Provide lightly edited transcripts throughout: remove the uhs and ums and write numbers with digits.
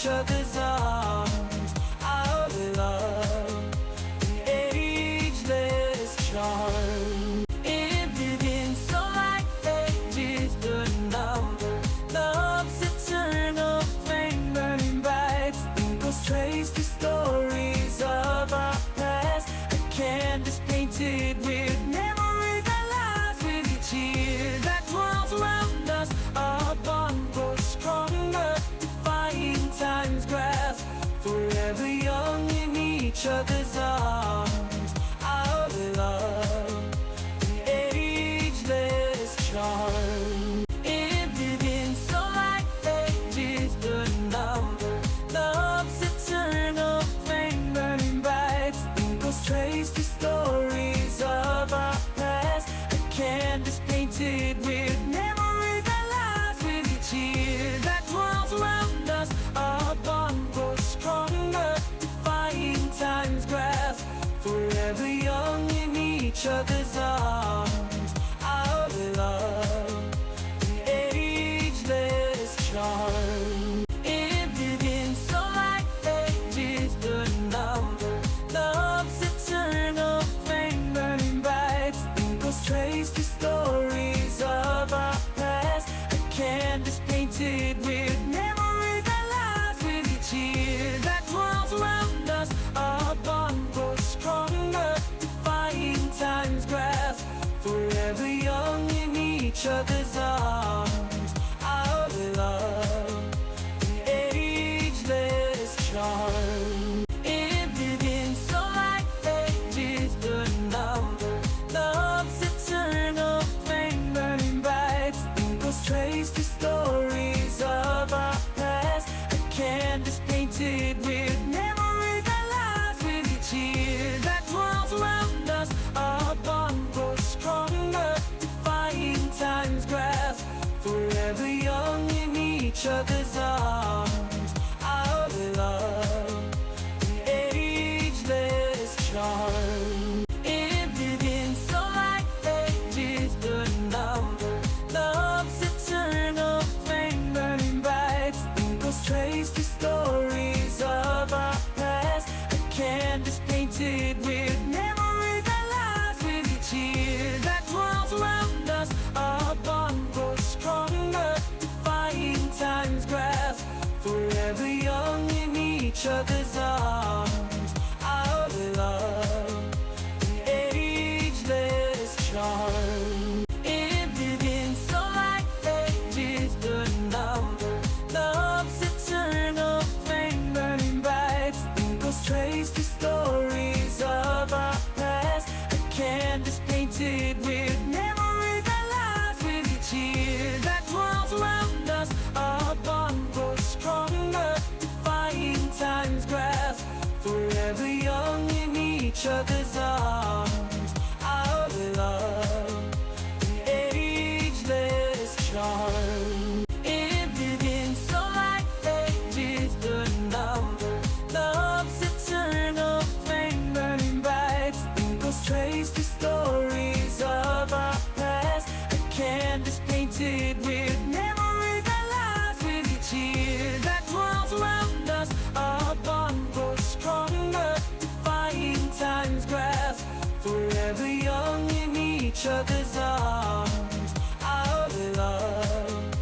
each other's arms. Our love, an ageless charm. Ended in so like ages, the number. Love's eternal flame burning bright. Eagles trace the stories of our past. A canvas painted with memories that last. With each year that twirls around us, our bond grows stronger, defying time's grasp. Forever young in each other's arms. Our love, an ageless charm. Ended in so like ages, the number. Love's eternal flame burning bright. Eagles trace the stories of our past. A canvas painted with memories that last. With each year that twirls around us, our bond grows stronger, defying time's grasp. Forever young in each other's arms. Our love, an ageless charm. Ended in so like ages, the number. Love's eternal flame burning bright. Eagles trace the stories of our past. A canvas painted with memories that last. With each year that twirls around us, our bond grows stronger, defying time's grasp. Forever young in each other's arms. Our love, an ageless charm. Ended in so like ages, the number. Love's eternal flame burning bright. Eagles trace the stories of our past. A canvas painted with memories that last. With each year that twirls around us, our bond grows stronger, defying time's grasp. Forever young in each other's arms. Our love, an ageless charm. Ended in so like ages, the number. Love's eternal flame burning bright. Eagles trace the stories of our past. A canvas painted with memories that last. With each year that twirls around us, our bond grows stronger, defying time's grasp. Forever young in each other's arms. Our love, an ageless charm. Ended in so like ages, the number. Love's eternal flame burning bright. Eagles trace the stories of our past. A canvas painted with memories that last. With each year that twirls around us, our bond grows stronger, defying time's grasp. Forever young in each other's arms. Our love, an ageless charm. Ended in so like ages, the number. Love's eternal flame burning bright. Eagles trace the stories of our past. A canvas painted with memories that last. With each year that twirls around us, our bond grows stronger, defying time's grasp. Forever young in each other's arms. Our love,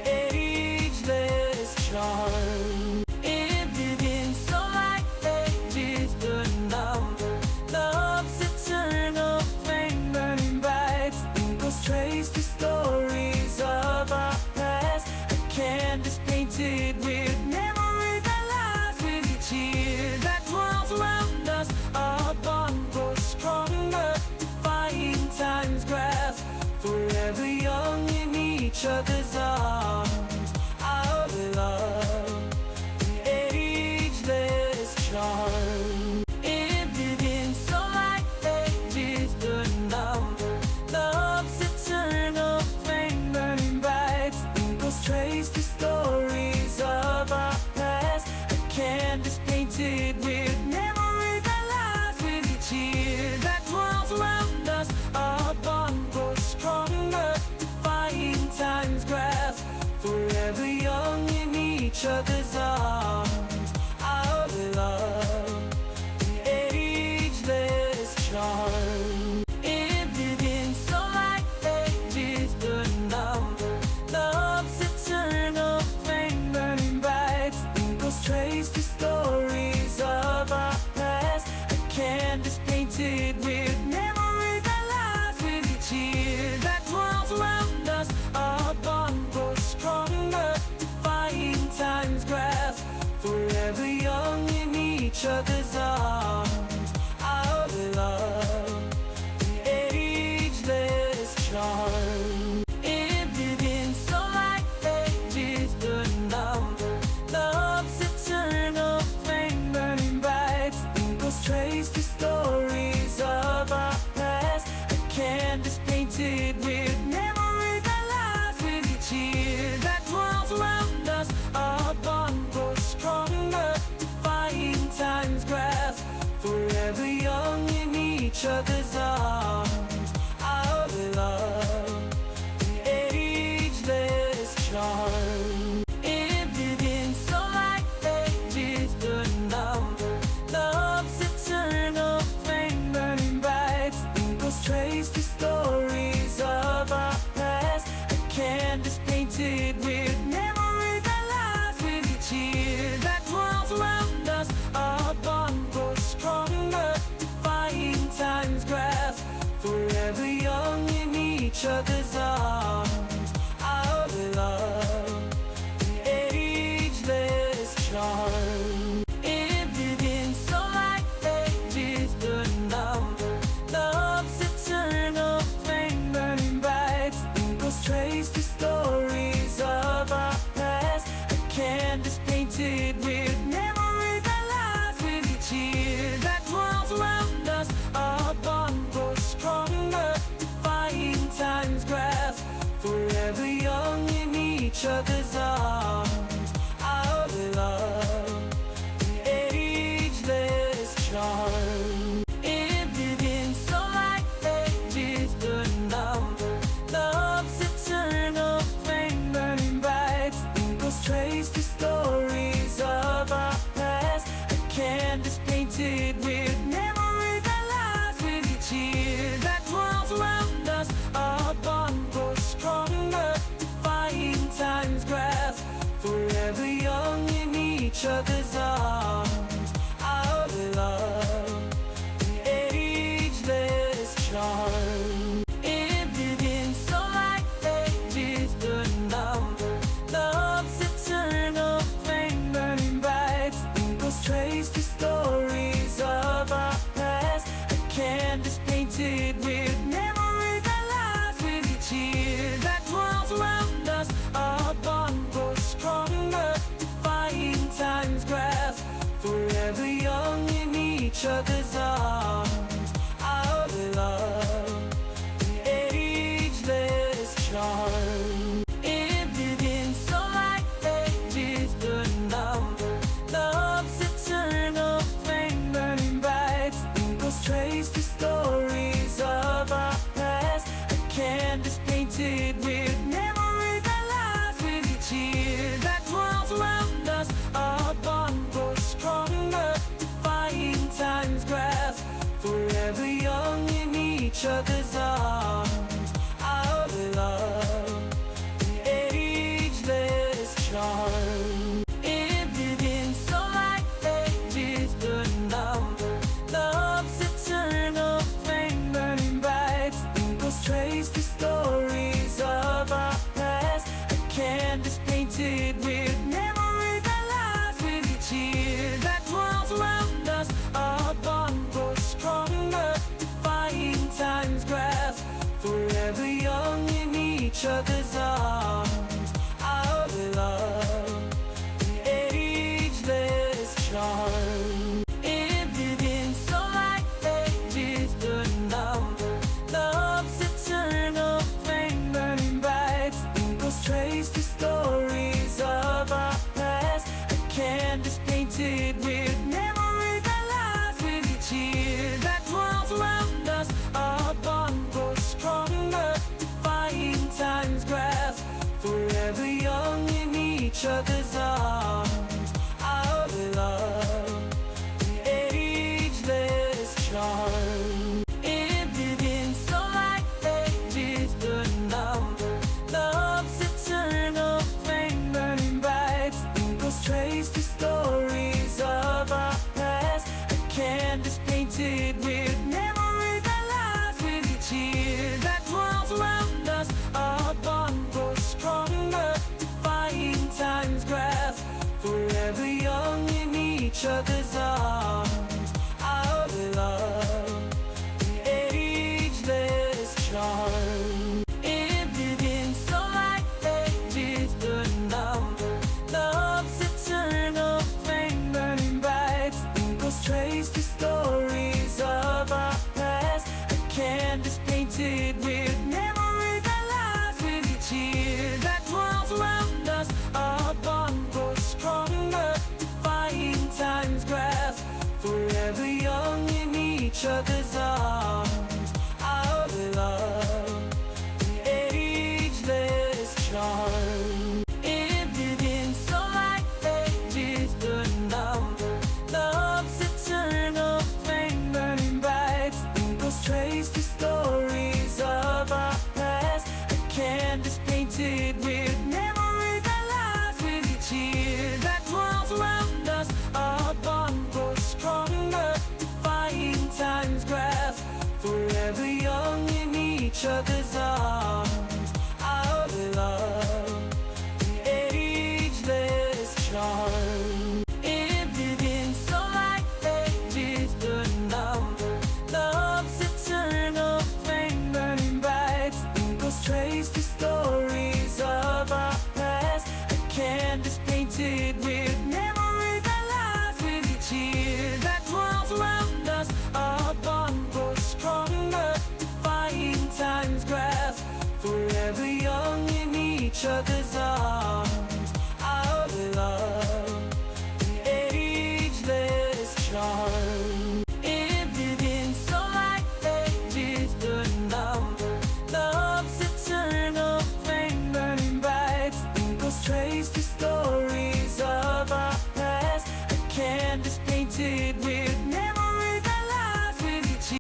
an ageless charm. Ended in so like ages, the number. Love's eternal flame burning bright. Eagles trace the stories of our past. A canvas painted with memories that last. With each year that twirls around us, our bond grows stronger, defying time's grasp. Forever young in each other's arms. Our love, an ageless charm. Ended in so like ages, the number. Love's eternal flame burning bright. Eagles trace the stories of our past. A canvas painted with memories that last. With each year that twirls around us, our bond grows stronger, defying time's grasp. canvas painted with memories that last with each year that twirls around us. Our bond grows stronger, defying time's grasp, forever young in each other's arms. Our love, an ageless charm, ended in so like ages the number. Love's eternal flame burning bright, echoes trace the stories of our past. A canvas painted with memories that last with each year that twirls around us. Our bond grows stronger, defying time's grasp, forever young in each other's arms. Our love, an ageless charm, ended in so like ages the number. Love's eternal flame burning bright, echoes trace the stories of our past. A canvas painted with memories that last with each year that twirls around us. Our bond grows stronger, defying time's grasp, forever young in each other's arms. Our love, an ageless charm, ended in so like ages the number. Love's eternal flame burning bright, echoes trace the stories of our past. A canvas painted with memories that last with each year that twirls around us. Our bond grows stronger, defying time's grasp, forever young in each other's arms. Our love, an ageless charm, ended in so like ages the number. Love's eternal flame burning bright, echoes trace the stories of our past. A canvas painted with memories that last with each year that twirls around us. Our bond grows stronger, defying time's grasp, forever young in each other's arms. Our love, an ageless charm, ended in so like ages the number. Love's eternal flame burning bright, echoes trace the stories of our past. A canvas painted with memories that last with each year that twirls around us. Our bond grows stronger, defying time's grasp, forever young in each other's arms. Our love, an ageless charm, ended in so like ages the number. Love's eternal flame burning bright, echoes trace the stories of our past. A canvas painted with memories that last with each year that twirls around us. Our bond grows stronger, defying time's grasp, forever young in each other's arms. Our love, an ageless charm, ended in so like ages the number. Love's eternal flame burning bright, echoes trace the stories of our past. A canvas painted with memories that last with each year that twirls around us. Our bond grows stronger, defying time's grasp, forever young in each other's arms. Our love, an ageless charm, ended in so like ages the number. Love's eternal flame burning bright, echoes trace the stories of our past. A canvas painted with memories that last with each year that twirls around us. Our bond grows stronger, defying time's grasp, forever young in each other's arms. Our love, an ageless charm, ended in so like ages the number. Love's eternal flame burning bright, echoes trace the stories of our past. A canvas painted with with memories that last with each year that twirls around us. Our bond grows stronger, defying time's grasp, forever young in each other's arms. Our love, an ageless charm, ended in so like ages the number. Love's eternal flame burning bright, echoes trace the stories of our past. A canvas painted with memories that last with each year that twirls around us. Our bond grows stronger, defying time's grasp, forever young in each other's arms. Our love, an ageless charm, ended in so like ages the number. Love's eternal flame burning bright, echoes trace the stories of our past. A canvas painted with memories that last with each year that twirls around us. Our bond grows stronger, defying time's grasp, forever young in each other's arms. Our love, an ageless charm, ended in so like ages the number. Love's eternal flame burning bright, echoes trace the stories of our past. A canvas painted with memories that last with each year that twirls around us. Our bond grows stronger, defying time's grasp, forever young in each other's arms.